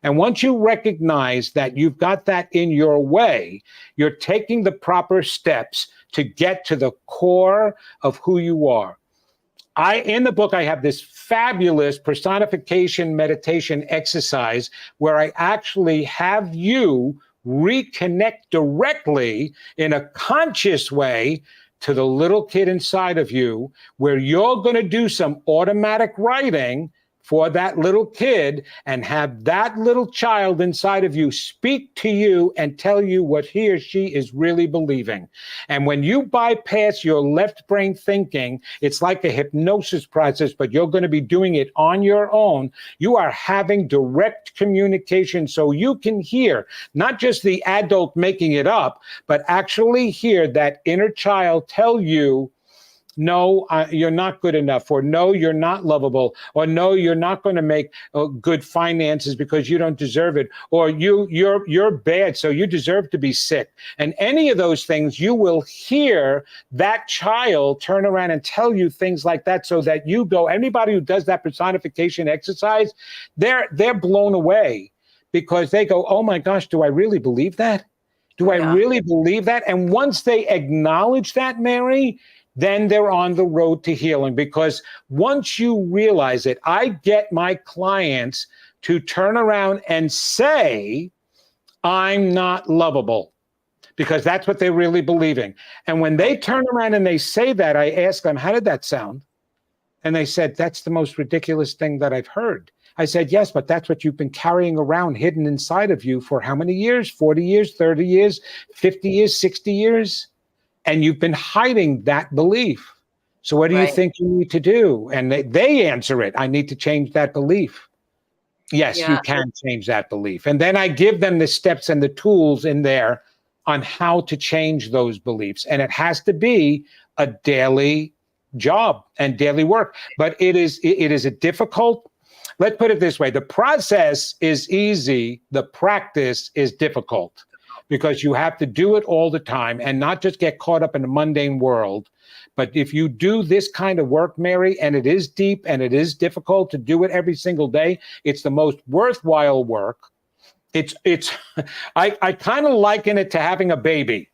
And once you recognize that you've got that in your way, you're taking the proper steps to get to the core of who you are. In the book, I have this fabulous personification meditation exercise where I actually have you reconnect directly in a conscious way to the little kid inside of you, where you're going to do some automatic writing for that little kid and have that little child inside of you speak to you and tell you what he or she is really believing. And when you bypass your left brain thinking, it's like a hypnosis process, but you're going to be doing it on your own. You are having direct communication so you can hear not just the adult making it up, but actually hear that inner child tell you, no, you're not good enough, or no, you're not lovable, or no, you're not going to make good finances because you don't deserve it, or you're bad, so you deserve to be sick. And any of those things, you will hear that child turn around and tell you things like that, so that you go, anybody who does that personification exercise, they're blown away, because they go, oh my gosh, do I really believe that? Do I really believe that? And once they acknowledge that, Mary, then they're on the road to healing. Because once you realize it, I get my clients to turn around and say, I'm not lovable, because that's what they're really believing. And when they turn around and they say that, I ask them, how did that sound? And they said, that's the most ridiculous thing that I've heard. I said, yes, but that's what you've been carrying around hidden inside of you for how many years? 40 years, 30 years, 50 years, 60 years? And you've been hiding that belief. So what do you think you need to do? And they answer it. I need to change that belief. Yes, you can change that belief. And then I give them the steps and the tools in there on how to change those beliefs. And it has to be a daily job and daily work. But it is a difficult, let's put it this way. The process is easy. The practice is difficult, because you have to do it all the time and not just get caught up in the mundane world. But if you do this kind of work, Mary, and it is deep and it is difficult to do it every single day, it's the most worthwhile work. I kind of liken it to having a baby.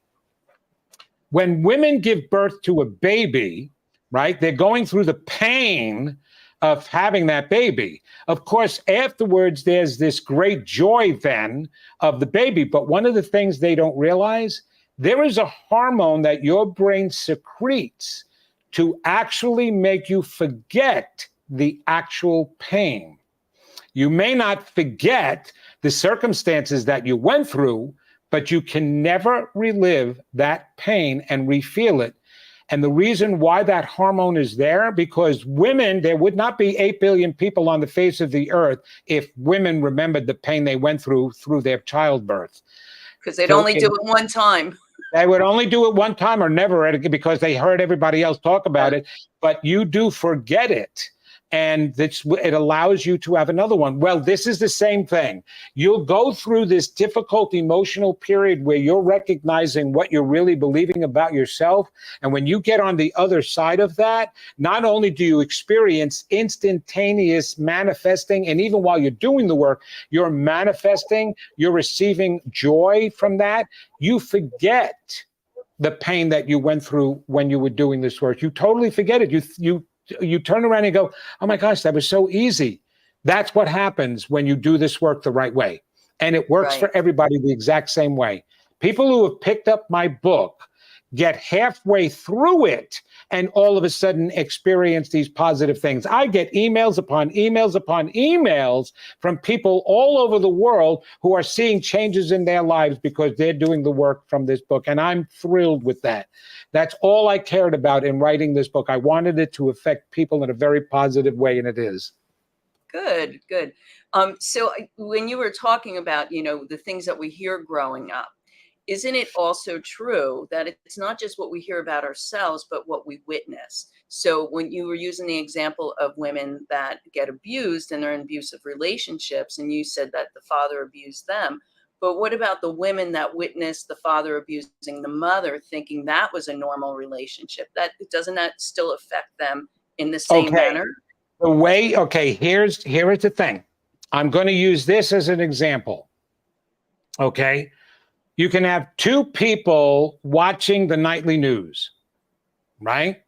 When women give birth to a baby, right, they're going through the pain of having that baby. Of course, afterwards, there's this great joy then of the baby. But one of the things they don't realize, there is a hormone that your brain secretes to actually make you forget the actual pain. You may not forget the circumstances that you went through, but you can never relive that pain and refeel it. And the reason why that hormone is there, because women, there would not be 8 billion people on the face of the earth if women remembered the pain they went through their childbirth. Because they'd only do it one time. They would only do it one time or never, because they heard everybody else talk about it. But you do forget it. And it allows you to have another one. Well, this is the same thing. You'll go through this difficult emotional period where you're recognizing what you're really believing about yourself. And when you get on the other side of that, not only do you experience instantaneous manifesting, and even while you're doing the work, you're manifesting, you're receiving joy from that. You forget the pain that you went through when you were doing this work. You totally forget it. You turn around and go, oh my gosh, that was so easy. That's what happens when you do this work the right way. And it works for everybody the exact same way. People who have picked up my book get halfway through it and all of a sudden experience these positive things. I get emails upon emails upon emails from people all over the world who are seeing changes in their lives because they're doing the work from this book. And I'm thrilled with that. That's all I cared about in writing this book. I wanted it to affect people in a very positive way, and it is. Good, good. So when you were talking about, the things that we hear growing up, isn't it also true that it's not just what we hear about ourselves, but what we witness? So when you were using the example of women that get abused and they're in abusive relationships, and you said that the father abused them, but what about the women that witnessed the father abusing the mother, thinking that was a normal relationship? Doesn't that still affect them in the same manner? Here is the thing. I'm going to use this as an example. Okay. You can have two people watching the nightly news, right?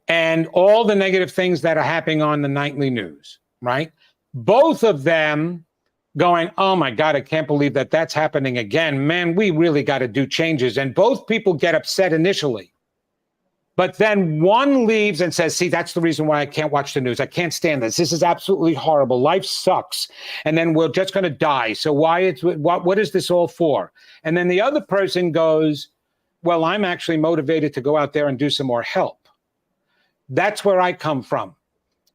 And all the negative things that are happening on the nightly news, right? Both of them going, oh my God, I can't believe that that's happening again. Man, we really got to do changes. And both people get upset initially. But then one leaves and says, see, that's the reason why I can't watch the news. I can't stand this. This is absolutely horrible. Life sucks. And then we're just going to die. So what is this all for? And then the other person goes, well, I'm actually motivated to go out there and do some more help. That's where I come from.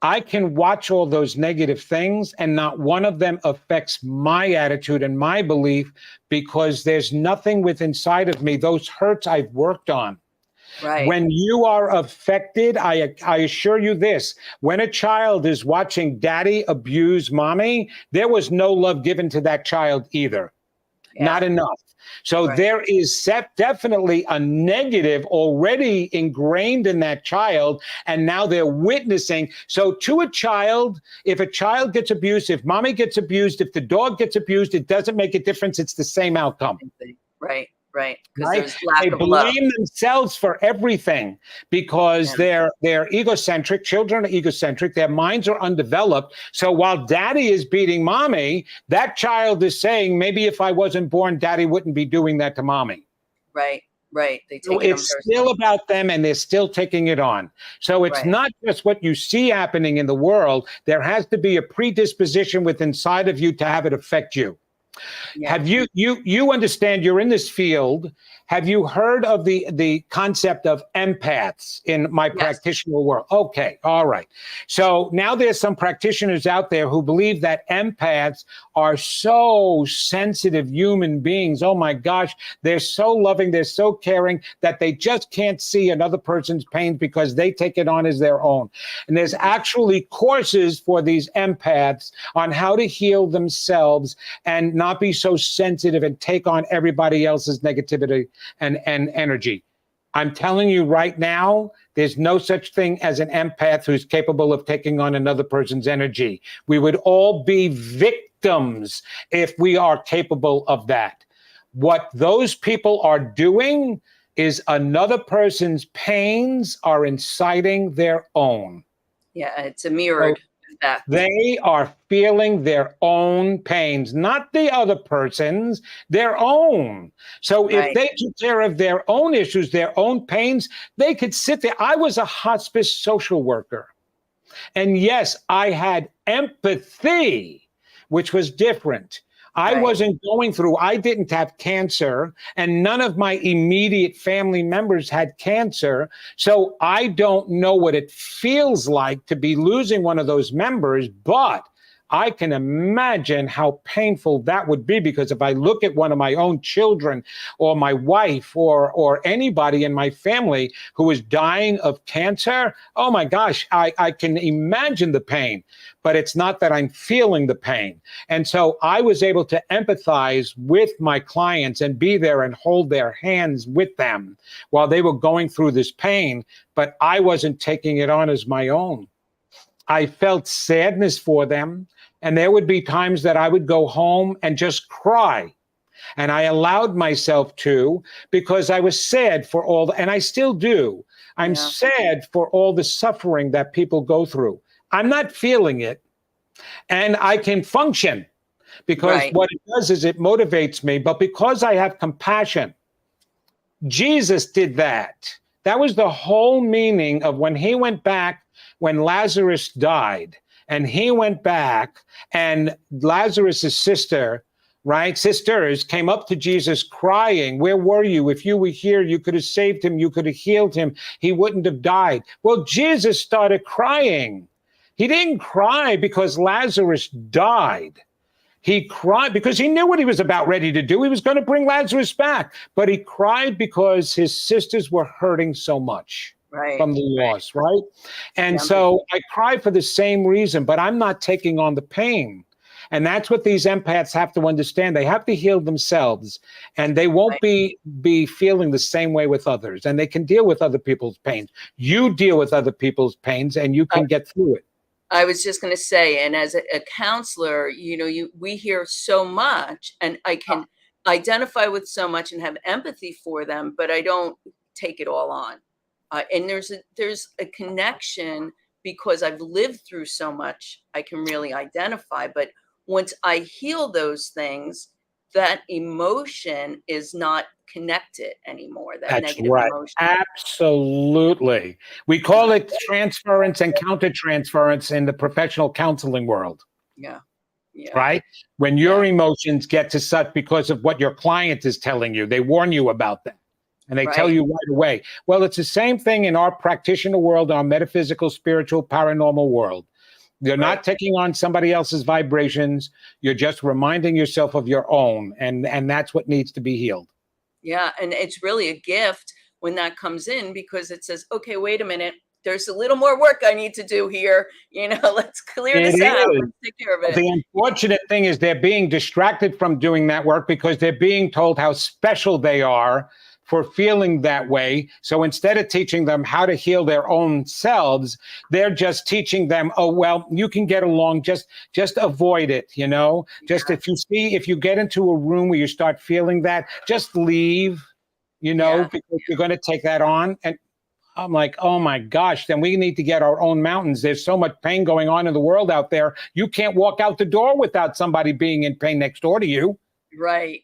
I can watch all those negative things and not one of them affects my attitude and my belief because there's nothing within inside of me. Those hurts I've worked on. Right. When you are affected, I assure you this, when a child is watching daddy abuse mommy, there was no love given to that child either. Yeah. Not enough. So right. There is definitely a negative already ingrained in that child, and now they're witnessing. So to a child, if a child gets abused, if mommy gets abused, if the dog gets abused, it doesn't make a difference. It's the same outcome. Right. Right. Right? They blame themselves for everything because they're egocentric. Children are egocentric. Their minds are undeveloped. So while daddy is beating mommy, that child is saying, maybe if I wasn't born, daddy wouldn't be doing that to mommy. Right. Right. It's still about them and they're still taking it on. So it's not just what you see happening in the world. There has to be a predisposition within inside of you to have it affect you. Yeah. Have you understand you're in this field? Have you heard of the concept of empaths in my practitioner world? Okay. All right. So now there's some practitioners out there who believe that empaths are so sensitive human beings. Oh my gosh. They're so loving. They're so caring that they just can't see another person's pain because they take it on as their own. And there's actually courses for these empaths on how to heal themselves and not be so sensitive and take on everybody else's negativity and energy. I'm telling you right now, there's no such thing as an empath who's capable of taking on another person's energy. We would all be victims if we are capable of that. What those people are doing is another person's pains are inciting their own. Yeah, it's a mirrored. They are feeling their own pains, not the other person's, their own. So if they took care of their own issues, their own pains, they could sit there. I was a hospice social worker. And yes, I had empathy, which was different. I wasn't going through, I didn't have cancer, and none of my immediate family members had cancer. So I don't know what it feels like to be losing one of those members, but I can imagine how painful that would be, because if I look at one of my own children or my wife or anybody in my family who is dying of cancer, oh my gosh, I can imagine the pain, but it's not that I'm feeling the pain. And so I was able to empathize with my clients and be there and hold their hands with them while they were going through this pain, but I wasn't taking it on as my own. I felt sadness for them. And there would be times that I would go home and just cry. And I allowed myself to, because I was sad for all, and I still do. I'm sad for all the suffering that people go through. I'm not feeling it. And I can function because what it does is it motivates me. But because I have compassion, Jesus did that. That was the whole meaning of when he went back, when Lazarus died. And he went back, and Lazarus' sisters came up to Jesus crying, where were you? If you were here, you could have saved him. You could have healed him. He wouldn't have died. Well, Jesus started crying. He didn't cry because Lazarus died. He cried because he knew what he was about ready to do. He was going to bring Lazarus back. But he cried because his sisters were hurting so much. From the loss, right? And so I cry for the same reason, but I'm not taking on the pain. And that's what these empaths have to understand. They have to heal themselves, and they won't be feeling the same way with others, and they can deal with other people's pains. You deal with other people's pains, and you can get through it. I was just going to say, and as a counselor, we hear so much, and I can identify with so much and have empathy for them, but I don't take it all on. And there's a connection because I've lived through so much, I can really identify. But once I heal those things, that emotion is not connected anymore, that That's negative right. emotion. Absolutely. We call it transference and countertransference in the professional counseling world. Yeah. Yeah. Right? When your emotions get to such because of what your client is telling you, they warn you about that. And they tell you right away. Well, it's the same thing in our practitioner world, our metaphysical, spiritual, paranormal world. You're not taking on somebody else's vibrations. You're just reminding yourself of your own. And that's what needs to be healed. Yeah. And it's really a gift when that comes in, because it says, okay, wait a minute. There's a little more work I need to do here. Let's clear this out. Let's take care of it. The unfortunate thing is they're being distracted from doing that work because they're being told how special they are for feeling that way. So instead of teaching them how to heal their own selves, they're just teaching them, oh, well, you can get along, just avoid it, Just if you get into a room where you start feeling that, just leave, because you're going to take that on. And I'm like, oh my gosh, then we need to get our own mountains. There's so much pain going on in the world out there. You can't walk out the door without somebody being in pain next door to you. Right.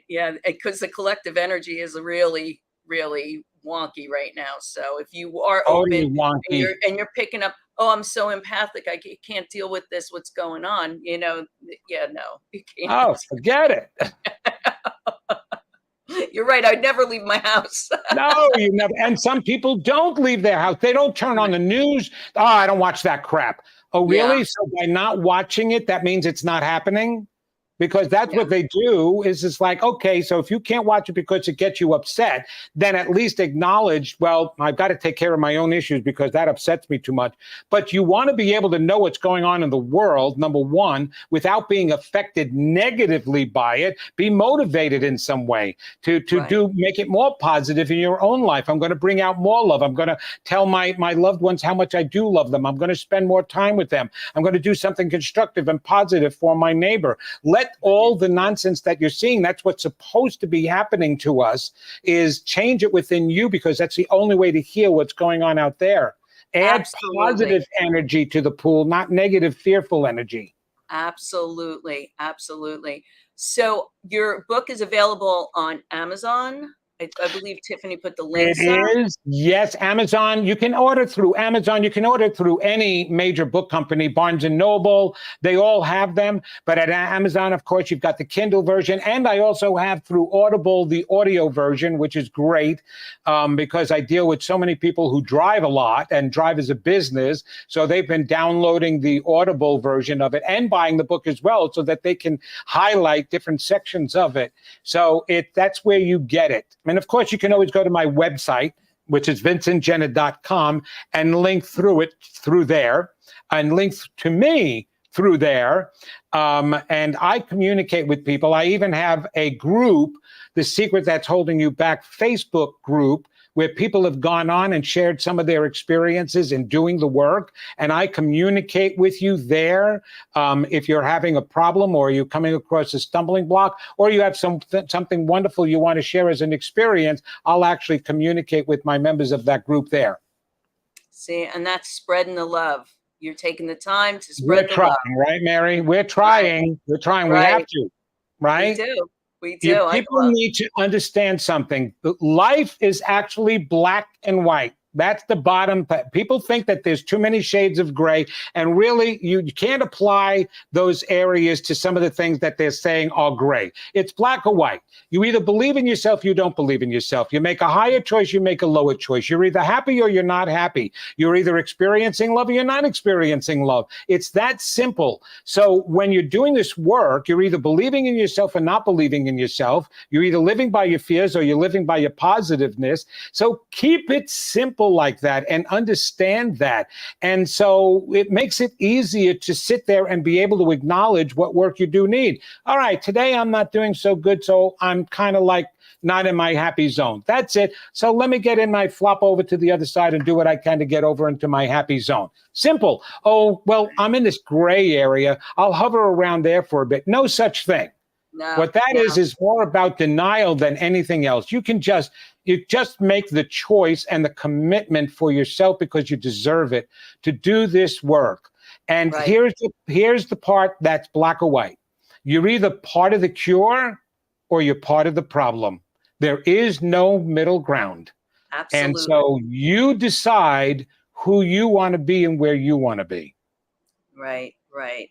Yeah, because the collective energy is really, really wonky right now. So if you are open and you're picking up, oh, I'm so empathic, I can't deal with this, what's going on, no, you can't. Oh, forget it. You're right. I'd never leave my house. No, you never. And some people don't leave their house. They don't turn on the news. Oh, I don't watch that crap. Oh, really? Yeah. So by not watching it, that means it's not happening? Because that's what they do is it's like, okay, so if you can't watch it because it gets you upset, then at least acknowledge, well, I've got to take care of my own issues because that upsets me too much. But you want to be able to know what's going on in the world, number one, without being affected negatively by it. Be motivated in some way to make it more positive in your own life. I'm going to bring out more love. I'm going to tell my loved ones how much I do love them. I'm going to spend more time with them. I'm going to do something constructive and positive for my neighbor. Let all the nonsense that you're seeing, that's what's supposed to be happening to us, is change it within you, because that's the only way to heal what's going on out there. Add positive energy to the pool, not negative, fearful energy. Absolutely. So your book is available on Amazon. I believe Tiffany put the links up. It is, yes, Amazon. You can order through Amazon. You can order through any major book company, Barnes & Noble. They all have them. But at Amazon, of course, you've got the Kindle version. And I also have through Audible the audio version, which is great because I deal with so many people who drive a lot and drive as a business. So they've been downloading the Audible version of it and buying the book as well so that they can highlight different sections of it. So that's where you get it. And of course, you can always go to my website, which is vincentgenna.com, and link through there, and link to me through there. And I communicate with people. I even have a group, the Secret That's Holding You Back Facebook group, where people have gone on and shared some of their experiences in doing the work. And I communicate with you there. If you're having a problem, or you're coming across a stumbling block, or you have something wonderful you want to share as an experience, I'll actually communicate with my members of that group there. See, and that's spreading the love. You're taking the time to spread the love. We're trying, right, Mary? We're trying. We're trying. Right. We have to, right? We do. We do. People need to understand something. Life is actually black and white. That's the bottom. People think that there's too many shades of gray, and really you can't apply those areas to some of the things that they're saying are gray. It's black or white. You either believe in yourself, you don't believe in yourself. You make a higher choice, you make a lower choice. You're either happy or you're not happy. You're either experiencing love or you're not experiencing love. It's that simple. So when you're doing this work, you're either believing in yourself or not believing in yourself. You're either living by your fears or you're living by your positiveness. So keep it simple like that and understand that. And so it makes it easier to sit there and be able to acknowledge what work you do need. All right, today I'm not doing so good, so I'm kind of like not in my happy zone. That's it. So let me get in my flop over to the other side and do what I can to get over into my happy zone. Simple. Oh, well, I'm in this gray area. I'll hover around there for a bit. No such thing. No, What that no. is more about denial than anything else. You just make the choice and the commitment for yourself because you deserve it to do this work. And Right. here's the part that's black or white. You're either part of the cure or you're part of the problem. There is no middle ground. Absolutely. And so you decide who you want to be and where you want to be. Right, right.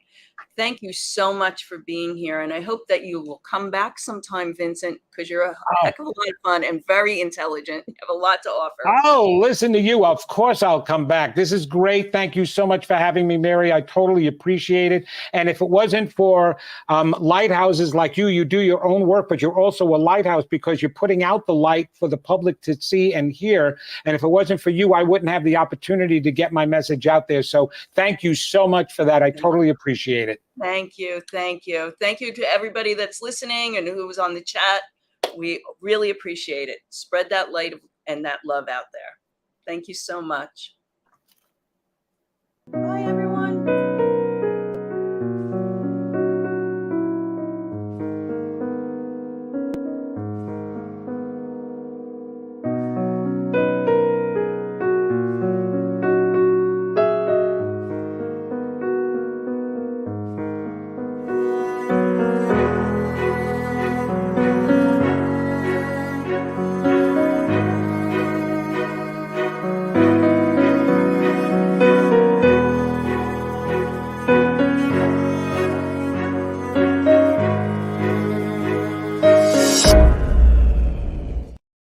Thank you so much for being here. And I hope that you will come back sometime, Vincent, because you're a heck of a lot of fun and very intelligent. You have a lot to offer. Oh, listen to you. Of course I'll come back. This is great. Thank you so much for having me, Mary. I totally appreciate it. And if it wasn't for lighthouses like you do your own work, but you're also a lighthouse because you're putting out the light for the public to see and hear. And if it wasn't for you, I wouldn't have the opportunity to get my message out there. So thank you so much for that. I totally appreciate it. Thank you. Thank you. Thank you to everybody that's listening and who was on the chat. We really appreciate it. Spread that light and that love out there. Thank you so much.